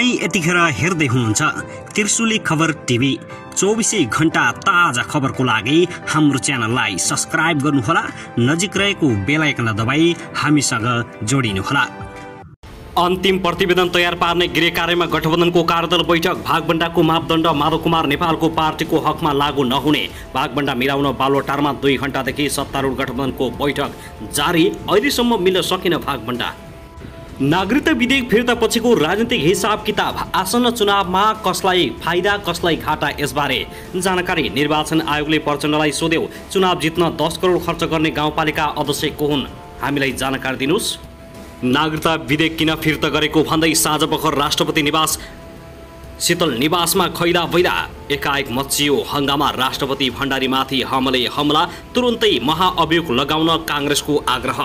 तपाई यतिखेर हेर्दै हुनुहुन्छ त्रिशुली खबर टिभी। 24 घण्टा ताजा खबरको लागि हाम्रो च्यानललाई सब्स्क्राइब गर्नुहोला, नजिक रहेको बेल आइकन दबाई हामीसँग जोडिनुहोला। अन्तिम प्रतिवेदन तयार पार्ने गृह कार्यमा गठबन्धनको कार्यदल बैठक। भागबण्डाको मापदण्ड माधव कुमार नेपालको पार्टीको हकमा लागू नहुने। भागबण्डा मिलाउन बालुवाटारमा 2 घण्टादेखि सत्तारूढ गठबन्धनको बैठक जारी। अहिलेसम्म मिल्न सकेन भागबण्डा। नागरिकता विधेयक फिर्ता पछिको राजनीतिक हिसाब किताब। आसन्न चुनावमा कसलाई फाइदा कसलाई घाटा, यसबारे जानकारी निर्वाचन आयोगले प्रचण्डलाई सोध्यो। चुनाव जित्न 10 करोड खर्च गर्ने गाउँपालिका अध्यक्ष को हुन्, हामीलाई जानकारी दिनुस्। नागरिकता विधेयक किन फिर्ता गरेको भन्दै साँझ भर्खर राष्ट्रपति निवास शीतल निवासमा खैला बैला एकाएक मचियो हंगामा। राष्ट्रपति भण्डारीमाथि हमला, तुरुन्तै महाअभियोग लगाउन काङ्ग्रेसको आग्रह।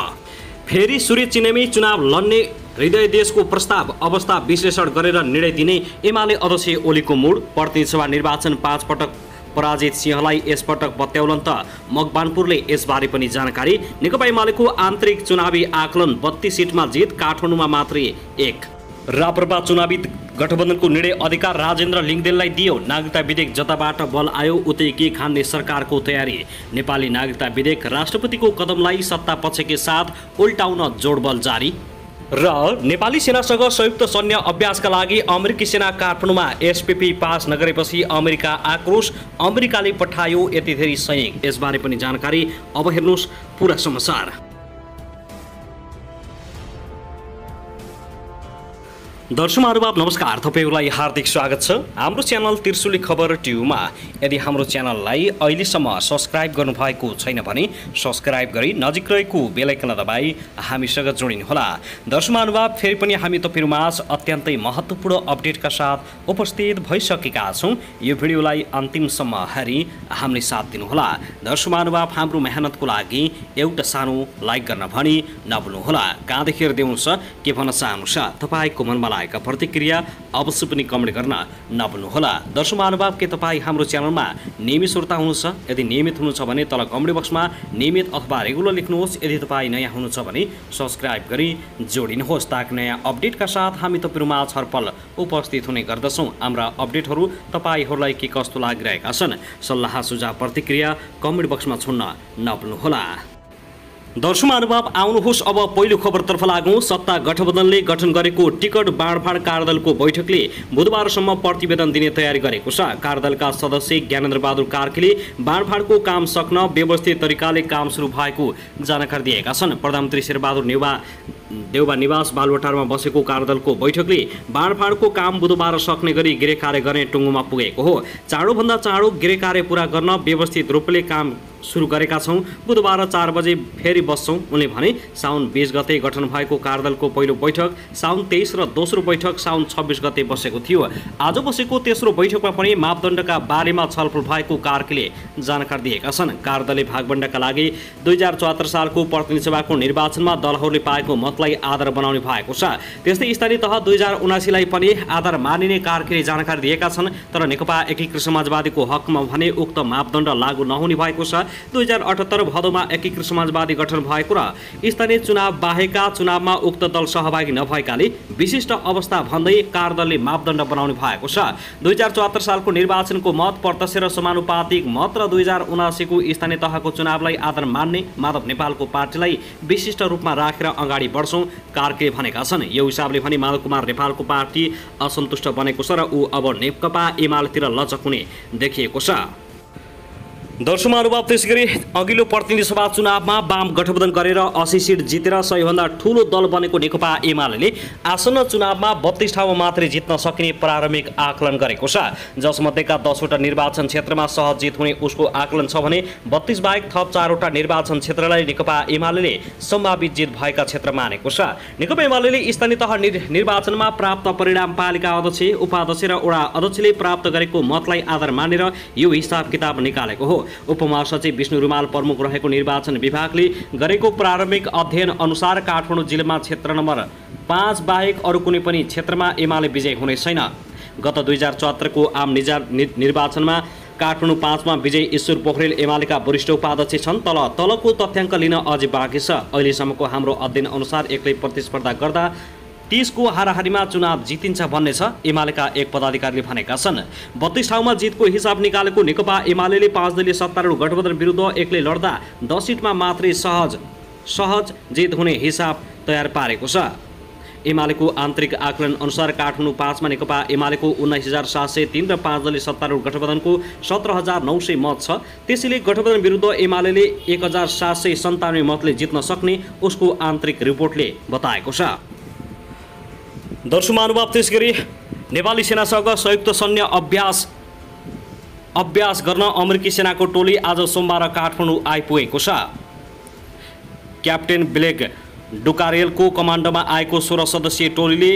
फेरि सूर्य चिनेमै चुनाव लड्ने हृदय देशको प्रस्ताव। अवस्था विश्लेषण गरेर निर्णय दिने एमाले अध्यक्ष ओलीको मूड। प्रतिनिधि सभा निर्वाचन 5 पटक पराजित सिंहलाई यसपटक बत्याउलन त मकवानपुरले, यसबारे पनि जानकारी। नेकपा एमालेको आन्तरिक चुनावी आकलन 32 सिटमा जित, काठमाडौँमा मात्रै 1। राप्रपा चुनावी गठबन्धनको निर्णय अधिकार राजेन्द्र लिङदेनलाई दियो। नागरिकता विधेयक जताबाट बल आयो उतै के खान्ने सरकारको तयारी। नेपाली नागरिकता विधेयक राष्ट्रपतिको कदमलाई सत्ता पक्षकै साथ उल्टाउन जोडबल जारी। र नेपाली सेनासँग संयुक्त सैन्य अभ्यासका लागि अमेरिकी सेना काठमाडौँमा। एसपीपी पास नगरेपछि अमेरिका आक्रोश, अमेरिकाले पठायो यति धेरै सैनिक, यसबारे पनि जानकारी। अब हेर्नुहोस् पुरा समाचार। दर्शक महानुभाव नमस्कार, तपाईहरुलाई हार्दिक स्वागत छ हाम्रो च्यानल त्रिशुली खबर टिभीमा। यदि हाम्रो च्यानललाई अहिलेसम्म सब्स्क्राइब गर्नुभएको छैन भने सब्स्क्राइब गरी नजिक रहेको बेल आइकन दबाई हामीसँग जोडिनुहोला। दर्शक महानुभाव, फेरि पनि हामी तपाईहरुमाझ अत्यन्तै महत्त्वपूर्ण अपडेटका साथ उपस्थित भइसकेका छौं। यो भिडियोलाई अन्तिमसम्म हेरी हामीले साथ दिनुहोला। दर्शक महानुभाव, हाम्रो मेहनतको लागि एउटा सानो लाइक गर्न भनी नभुल्नुहोला। कहाँदेखि हेर्दै हुनुहुन्छ, के भन्न चाहनुहुन्छ, तपाईको मनमा का प्रतिक्रिया अवश्य पनि कमेन्ट गर्न नभुल्नुहोला। दर्शक महानुभाव, के तपाईँ हाम्रो च्यानलमा नियमित श्रोता हुनुहुन्छ? यदि नियमित हुनुहुन्छ भने तल कमेन्ट बक्समा नियमित अथवा रेगुलर लेख्नुहोस्। यदि तपाईँ नयाँ हुनुहुन्छ भने सब्स्क्राइब गरी जोडिनुहोस्, ताकि नयाँ अपडेटका साथ हामी तपाईहरुमा छलफल उपस्थित हुने गर्दछौँ। हाम्रा अपडेटहरू तपाईहरूलाई के कस्तो लागिरहेका छन्, सल्लाह सुझाव प्रतिक्रिया कमेन्ट बक्समा छोड्न नभुल्नुहोला। दर्शक महानुभाव, आउनुहोस् अब पहिलो खबरतर्फ लागौँ। सत्ता गठबन्धनले गठन गरेको टिकट बाँडफाँड कार्यदलको बैठकले बुधबारसम्म प्रतिवेदन दिने तयारी गरेको छ। कार्यदलका सदस्य ज्ञानेन्द्र बहादुर कार्कीले बाँडफाँडको काम सक्न व्यवस्थित तरिकाले काम सुरु भएको जानकारी दिएका छन्। प्रधानमन्त्री शेरबहादुर देउबा निवास बालुवाटारमा बसेको कार्यदलको बैठकले बाँडफाँडको काम बुधबार सक्ने गरी गृह कार्य गर्ने टुङ्गोमा पुगेको हो। चाँडोभन्दा चाँडो गृह कार्य पूरा गर्न व्यवस्थित रूपले काम सुरु गरेका छौँ। बुधबार 4 बजे फेरि बस्छौँ, उनले भने। साउन 20 गते गठन भएको कार्यदलको पहिलो बैठक साउन 23 र दोस्रो बैठक साउन 26 गते बसेको थियो। आज बसेको तेस्रो बैठकमा पनि मापदण्डका बारेमा छलफल भएको कार्कीले जानकारी दिएका छन्। कार्यदलले भागबण्डाका लागि 2074 सालको प्रतिनिधि सभाको निर्वाचनमा दलहरूले पाएको मतलाई आधार बनाउने भएको छ। त्यस्तै स्थानीय तह 2079 लाई पनि आधार मानिने कार्कीले जानकारी दिएका छन्। तर नेकपा एकीकृत समाजवादीको हकमा भने उक्त मापदण्ड लागू नहुने भएको छ। 2078 भदौमा एकीकृत समाजवादी गठन भएको र स्थानीय चुनाव बाहेकका चुनावमा उक्त दल सहभागी नभएकाले विशिष्ट अवस्था भन्दै कार्यदलले मापदण्ड बनाउने भएको छ। 2074 सालको निर्वाचनको मत प्रत्यक्ष र समानुपातिक मत र 2079 को स्थानीय तहको चुनावलाई आधार मान्ने माधव नेपालको पार्टीलाई विशिष्ट रूपमा राखेर अगाडि बढ्छौँ, कार्कीले भनेका छन्। यो हिसाबले भने माधव कुमार नेपालको पार्टी असन्तुष्ट बनेको छ र ऊ अब नेकपा एमालेतिर लचक हुने देखिएको छ। दर्शक महानुभाव, त्यसैगरी अघिल्लो प्रतिनिधि सभा चुनावमा वाम गठबन्धन गरेर 80 सिट जितेर सबैभन्दा ठूलो दल बनेको नेकपा एमाले आसन्न चुनावमा 32 ठाउँमा मात्रै जित्न सकिने प्रारम्भिक आकलन गरेको छ। जसमध्येका 10 वटा निर्वाचन क्षेत्रमा सहज जित हुने उसको आकलन छ भने 32 बाहेक थप 4 वटा निर्वाचन क्षेत्रलाई नेकपा एमाले सम्भावित जित भएका क्षेत्र मानेको छ। नेकपा एमाले स्थानीय तह निर्वाचनमा प्राप्त परिणाम पालिका अध्यक्ष, उपाध्यक्ष र वडा अध्यक्षले प्राप्त गरेको मतलाई आधार मानेर यो हिसाब किताब निकालेको हो। उपमहासचिव विष्णु रुमाल प्रमुख रहेको निर्वाचन विभागले गरेको प्रारम्भिक अध्ययन अनुसार काठमाडौँ जिल्लामा क्षेत्र नम्बर 5 बाहेक अरू कुनै पनि क्षेत्रमा एमाले विजय हुने छैन। गत 2074 को आम निर्वाचनमा काठमाडौँ 5 मा विजय ईश्वर पोखरेल एमालेका वरिष्ठ उपाध्यक्ष छन्। तलको तथ्याङ्क लिन अझै बाँकी छ। अहिलेसम्मको हाम्रो अध्ययन अनुसार एक्लै प्रतिस्पर्धा गर्दा 30 को हाराहारीमा चुनाव जितिन्छ भन्ने छ एमालेका एक पदाधिकारीले भनेका छन्। 32 ठाउँमा जितको हिसाब निकालेको नेकपा एमाले 5 दलीय सत्तारूढ गठबन्धन विरुद्ध एक्लै लड्दा 10 सीटमा मात्रै सहज जित हुने हिसाब तयार पारेको छ। एमालेको आन्तरिक आकलन अनुसार काठमाडौँ 5 मा नेकपा एमालेको 19,703 र 5 दलीय सत्तारूढ गठबन्धनको 17,900 मत छ। त्यसैले गठबन्धन विरुद्ध एमाले 1,797 मतले जित्न सक्ने उसको आन्तरिक रिपोर्टले बताएको छ। दर्शक महानुभाव, त्यसगरी नेपाली सेनासँग संयुक्त सैन्य अभ्यास गर्न अमेरिकी सेनाको टोली आज सोमबार काठमाडौँ आइपुगेको छ। क्याप्टेन ब्लेक डुकारेलको कमान्डोमा आएको 16 सदस्यीय टोलीले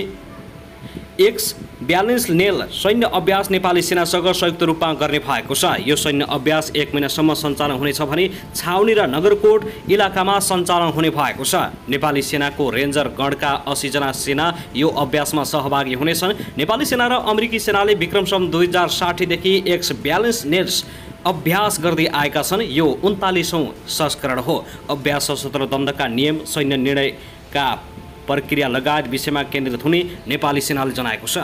एक्स-42 नेल सैन्य अभ्यास नेपाली सेनासँग संयुक्त रूपमा गर्ने भएको छ। यो सैन्य अभ्यास 1 महिनासम्म सञ्चालन हुनेछ भने छाउनी र नगरकोट इलाकामा सञ्चालन हुने भएको छ। नेपाली सेनाको रेन्जर गणका 80 जना सेना यो अभ्यासमा सहभागी हुनेछन्। नेपाली सेना र अमेरिकी सेनाले विक्रम सन् 2060 देखि एक्स-42 नेल अभ्यास गर्दै आएका छन्। यो 39औं संस्करण हो। अभ्यास सशस्त्र द्वन्द्वका नियम, सैन्य निर्णयका प्रक्रिया लगायत विषयमा केन्द्रित हुने नेपाली सेनाले जनाएको छ।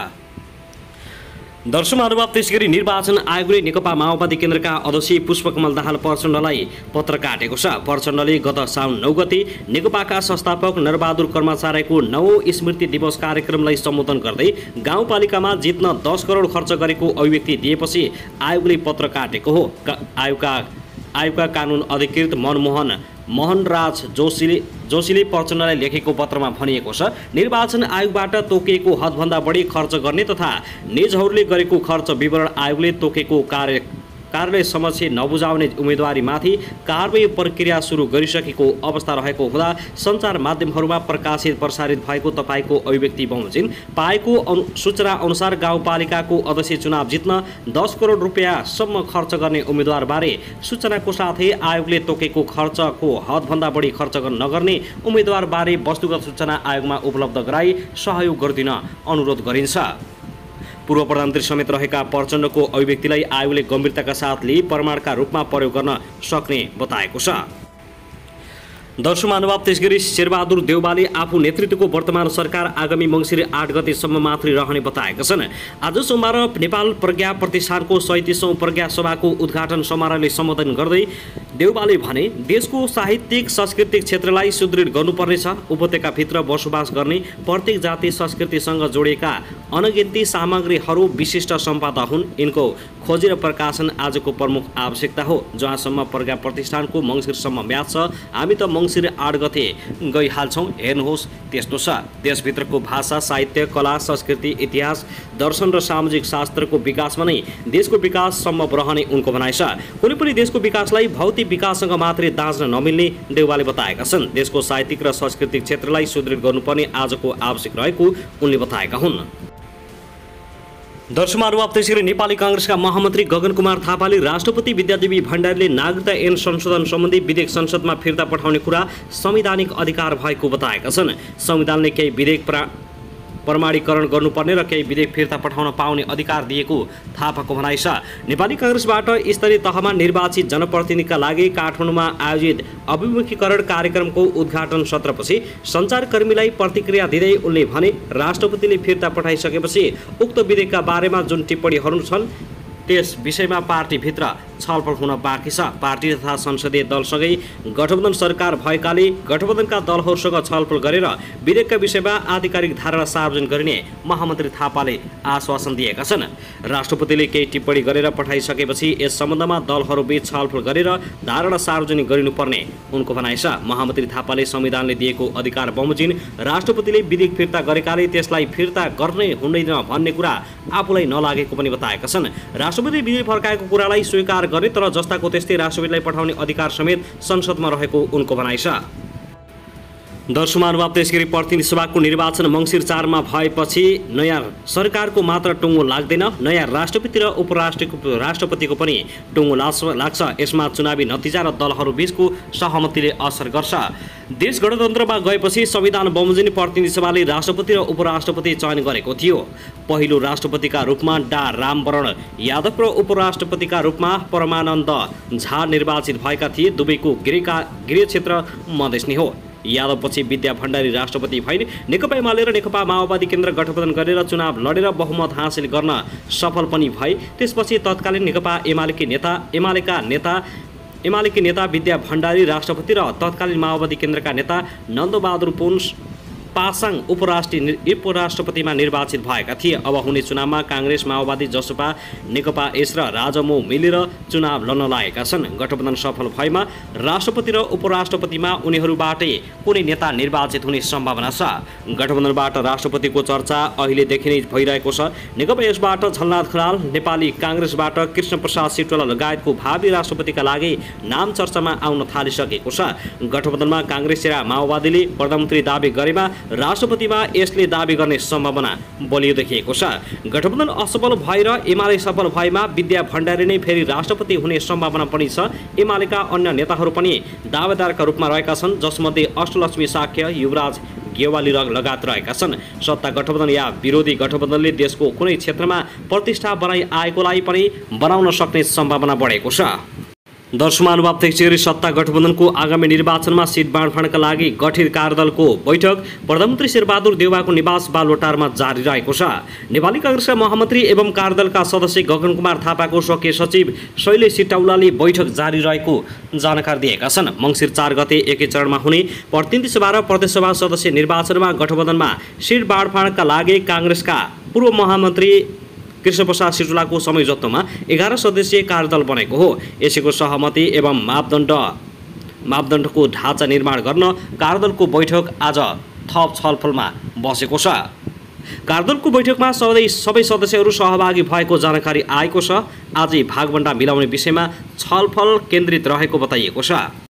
दर्शक महानुभाव, त्यसगरी निर्वाचन आयोगले नेकपा माओवादी केन्द्रका अध्यक्ष पुष्पकमल दाहाल प्रचण्डलाई पत्र काटेको छ। प्रचण्डले गत साउन 9 गते नेकपाका संस्थापक नरबहादुर कर्माचार्यको 9औं स्मृति दिवस कार्यक्रमलाई सम्बोधन गर्दै गाउँपालिकामा जित्न 10 करोड खर्च गरेको अभिव्यक्ति दिएपछि आयोगले पत्र काटेको हो। आयोगका कानुन अधिकृत मोहनराज जोशीले प्रचण्डलाई लेखेको पत्रमा भनिएको छ, निर्वाचन आयोगबाट तोकिएको हदभन्दा बढी खर्च गर्ने तथा निजहरूले गरेको खर्च विवरण आयोगले तोकेको कार्यालय समक्ष नबुझाउने उम्मेदवारीमाथि कारबाही प्रक्रिया सुरु गरिसकेको अवस्था रहेको हुँदा सञ्चार माध्यमहरूमा प्रसारित भएको तपाईँको अभिव्यक्ति बमोजिम पाएको सूचना अनुसार गाउँपालिकाको अध्यक्ष चुनाव जित्न 10 करोड रुपियाँसम्म खर्च गर्ने उम्मेदवारबारे सूचनाको साथै आयोगले तोकेको खर्चको हदभन्दा बढी खर्च नगर्ने उम्मेदवारबारे वस्तुगत सूचना आयोगमा उपलब्ध गराई सहयोग गरिदिन अनुरोध गरिन्छ। पूर्व प्रधानमन्त्री समेत रहेका प्रचण्डको अभिव्यक्तिलाई आयोगले गम्भीरताका साथ लिई प्रमाणका रूपमा प्रयोग गर्न सक्ने बताएको छ। दर्शक महानुभाव, त्यसगरी शेरबहादुर देउवाले आफू नेतृत्वको वर्तमान सरकार आगामी मङ्सिर 8 गतेसम्म मात्रै रहने बताएका छन्। आज सोमबार नेपाल प्रज्ञा प्रतिष्ठानको 37औं प्रज्ञा सभाको उद्घाटन समारोहले सम्बोधन गर्दै देउवाले भने, देशको साहित्यिक सांस्कृतिक क्षेत्रलाई सुदृढ गर्नुपर्नेछ। उपत्यकाभित्र बसोबास गर्ने प्रत्येक जाति संस्कृतिसँग जोडिएका अनगिन्ती सामग्रीहरू विशिष्ट सम्पदा हुन्। यिनको खोजी र प्रकाशन आजको प्रमुख आवश्यकता हो। जहाँसम्म प्रज्ञा प्रतिष्ठानको मङ्सिरसम्म म्याद छ, हामी त मङ्सिर 8 गते गइहाल्छौँ। हेर्नुहोस्, त्यस्तो छ। देशभित्रको भाषा, साहित्य, कला, संस्कृति, इतिहास, दर्शन र सामाजिक शास्त्रको विकासमा नै देशको विकास सम्भव रहने उनको भनाइ छ। कुनै पनि देशको विकासलाई भौतिक विकाससँग मात्रै दाँच्न नमिल्ने देउवाले बताएका छन्। देशको साहित्यिक र सांस्कृतिक क्षेत्रलाई सुदृढ गर्नुपर्ने आजको आवश्यक रहेको उनले बताएका हुन्। दर्शक महानुभाव, त्यसैगरी नेपाली कांग्रेसका महामन्त्री गगन कुमार थापाले राष्ट्रपति विद्यादेवी भण्डारीले नागरिकता ऐन संशोधन सम्बन्धी विधेयक संसदमा फिर्ता पठाउने कुरा संवैधानिक अधिकार भएको बताएका छन्। संविधानले केही विधेयक प्रमाणीकरण गर्नुपर्ने र केही विधेयक फिर्ता पठाउन पाउने अधिकार दिएको थापाको भनाइ छ। नेपाली कांग्रेसबाट स्तरीय तहमा निर्वाचित जनप्रतिनिधिका लागि काठमाडौँमा आयोजित अभिमुखीकरण कार्यक्रमको उद्घाटन सत्रपछि सञ्चारकर्मीलाई प्रतिक्रिया दिँदै उनले भने, राष्ट्रपतिले फिर्ता पठाइसकेपछि उक्त विधेयकका बारेमा जुन टिप्पणीहरू छन् त्यस विषयमा पार्टीभित्र छलफल हुन बाँकी छ। पार्टी तथा संसदीय दलसँगै गठबन्धन सरकार भएकाले गठबन्धनका दलहरूसँग छलफल गरेर विधेयकका विषयमा आधिकारिक धारणा सार्वजनिक गरिने महामन्त्री थापाले आश्वासन दिएका छन्। राष्ट्रपतिले केही टिप्पणी गरेर पठाइसकेपछि यस सम्बन्धमा दलहरूबीच छलफल गरेर धारणा सार्वजनिक गरिनुपर्ने उनको भनाइ छ। महामन्त्री थापाले संविधानले दिएको अधिकार बमोजिम राष्ट्रपतिले विधेयक फिर्ता गरेकाले त्यसलाई फिर्ता गर्ने हुँदैन भन्ने कुरा आफूलाई नलागेको पनि बताएका छन्। राष्ट्रपतिले विधेयक फर्काएको कुरालाई स्वीकार गरे, तर जस्ताको त्यस्तै राष्ट्रपतिलाई पठाउने अधिकार समेत संसदमा रहेको उनको भनाइ छ। दर्शक महानुभाव, त्यसगरी प्रतिनिधि सभाको निर्वाचन मङ्सिर 4 मा भएपछि नयाँ सरकारको मात्र टुङ्गो लाग्दैन, नयाँ राष्ट्रपति र उपराष्ट्रपतिको पनि टुङ्गो लाग्छ। यसमा चुनावी नतिजा र दलहरूबीचको सहमतिले असर गर्छ। देश गणतन्त्रमा गएपछि संविधान बमोजिम प्रतिनिधि सभाले राष्ट्रपति र उपराष्ट्रपति चयन गरेको थियो। पहिलो राष्ट्रपतिका रूपमा डा रामवरण यादव र उपराष्ट्रपतिका रूपमा परमानन्द झा निर्वाचित भएका थिए। दुवैको गृह क्षेत्र मधेस नै हो। यादवपछि विद्या भण्डारी राष्ट्रपति भइन्। नेकपा एमाले र नेकपा माओवादी केन्द्र गठबन्धन गरेर चुनाव लडेर बहुमत हासिल गर्न सफल पनि भए। त्यसपछि तत्कालीन नेकपा एमालेकी नेता विद्या भण्डारी राष्ट्रपति र तत्कालीन माओवादी केन्द्रका नेता नन्दबहादुर पुन पासाङ उपराष्ट्रपतिमा निर्वाचित भएका थिए। अब हुने चुनावमा काङ्ग्रेस, माओवादी, जसपा, नेकपा एस र राजमो मिलेर चुनाव लड्न लागेका छन्। गठबन्धन सफल भएमा राष्ट्रपति र उपराष्ट्रपतिमा उनीहरूबाटै कुनै नेता निर्वाचित हुने सम्भावना छ। गठबन्धनबाट राष्ट्रपतिको चर्चा अहिलेदेखि नै भइरहेको छ। नेकपा यसबाट झलनाथ खनाल, नेपाली काङ्ग्रेसबाट कृष्णप्रसाद सिटौला लगायतको भावी राष्ट्रपतिका लागि नाम चर्चामा आउन थालिसकेको छ। गठबन्धनमा काङ्ग्रेस र माओवादीले प्रधानमन्त्री दाबी गरेमा राष्ट्रपतिमा यसले दाबी गर्ने सम्भावना बलियो देखिएको छ। गठबन्धन असफल भएर एमाले सफल भएमा विद्या भण्डारी नै फेरि राष्ट्रपति हुने सम्भावना पनि छ। एमालेका अन्य नेताहरू पनि दावेदारका रूपमा रहेका छन्, जसमध्ये अष्टलक्ष्मी साक्य, युवराज गेवाली लगायत रहेका छन्। सत्ता गठबन्धन या विरोधी गठबन्धनले देशको कुनै क्षेत्रमा प्रतिष्ठा बनाइ आएकोलाई पनि बनाउन सक्ने सम्भावना बढेको छ। दर्शकमानुभाव त्यसैगरी सत्ता गठबन्धनको आगामी निर्वाचनमा सिट बाँडफाँडका लागि गठित कार्यदलको बैठक प्रधानमन्त्री शेरबहादुर देउवाको निवास बालुवाटारमा जारी रहेको छ। नेपाली काङ्ग्रेसका महामन्त्री एवं कार्यदलका सदस्य गगन कुमार थापाको स्वकीय सचिव शैलेश सिटौलाले बैठक जारी रहेको जानकारी दिएका छन्। मङ्सिर 4 गते एकै चरणमा हुने प्रतिनिधि सभा र प्रदेशसभा सदस्य निर्वाचनमा गठबन्धनमा सिट बाँडफाँडका लागि काङ्ग्रेसका पूर्व महामन्त्री कृष्णप्रसाद सिटौलाको संयोजकत्वमा 11 सदस्यीय कार्यदल बनेको हो। यसैको सहमति एवं मापदण्डको ढाँचा निर्माण गर्न कार्यदलको बैठक आज थप छलफलमा बसेको छ। कार्यदलको बैठकमा सबै सदस्यहरू सहभागी भएको जानकारी आएको छ। आजै भागबण्डा मिलाउने विषयमा छलफल केन्द्रित रहेको बताइएको छ।